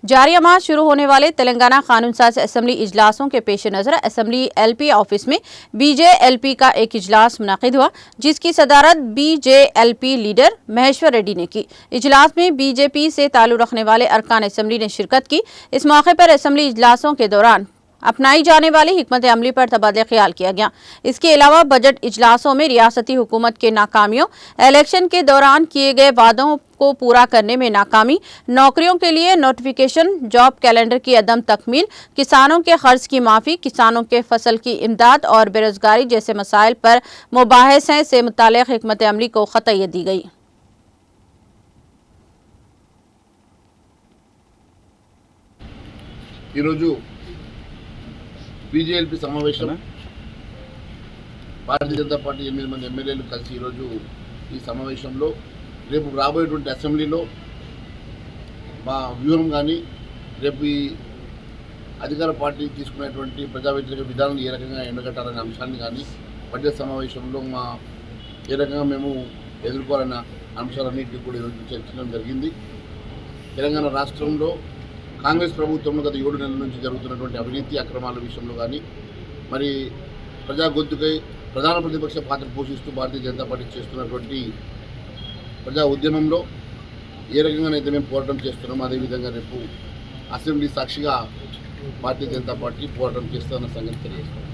जारिया माह शुरू होने वाले तेलंगाना कानून साज असेंबली इजलासों के पेश नज़र असेंबली एलपी ऑफिस में बीजेएलपी का एक इजलास मुनाकिद हुआ, जिसकी सदारत बीजेएलपी लीडर महेश्वर रेड्डी ने की। इजलास में बीजेपी से ताल्लुक़ रखने वाले अरकान असेंबली ने शिरकत की। इस मौके पर असेंबली इजलासों के दौरान अपनाई जाने वाली हिकमत अमली पर तबादला ख्याल किया गया। इसके अलावा बजट इजलासों में रियासती हुकूमत के नाकामियों, इलेक्शन के दौरान किए गए वादों को पूरा करने में नाकामी, नौकरियों के लिए नोटिफिकेशन, जॉब कैलेंडर की अदम तकमील, किसानों के खर्च की माफ़ी, किसानों के फसल की इमदाद और बेरोजगारी जैसे मसाइल पर मुबाहिसे से मुताल्लिक़ हिकमत अमली को ख़तय्यत दी गई। बीजेएलपी సమావేశం భారతీయ జనతా పార్టీ 8 మంది ఎమ్మెల్యేలు కలిసి ఈరోజు ఈ సమావేశంలో రేపు రాబోయేటువంటి అసెంబ్లీలో మా వ్యూహం కానీ రేపు ఈ అధికార పార్టీ తీసుకునేటువంటి ప్రజా వ్యతిరేక విధానాన్ని ఏ రకంగా ఎండగట్టాలనే అంశాన్ని కానీ బడ్జెట్ సమావేశంలో ఏ రకంగా మేము ఎదుర్కోవాలన్న అంశాలన్నింటినీ కూడా ఈరోజు చర్చించడం జరిగింది. తెలంగాణ రాష్ట్రంలో కాంగ్రెస్ ప్రభుత్వంలో గత 7 నెలల నుంచి జరుగుతున్నటువంటి అవినీతి అక్రమాల విషయంలో కానీ మరి ప్రజా గొంతుకై ప్రధాన ప్రతిపక్ష పాత్ర పోషిస్తూ భారతీయ జనతా పార్టీ చేస్తున్నటువంటి ప్రజా ఉద్యమంలో ఏ రకంగానైతే మేము పోరాటం చేస్తున్నామో అదేవిధంగా రేపు అసెంబ్లీ సాక్షిగా భారతీయ జనతా పార్టీ పోరాటం చేస్తున్న సంగతి తెలియజేస్తాం.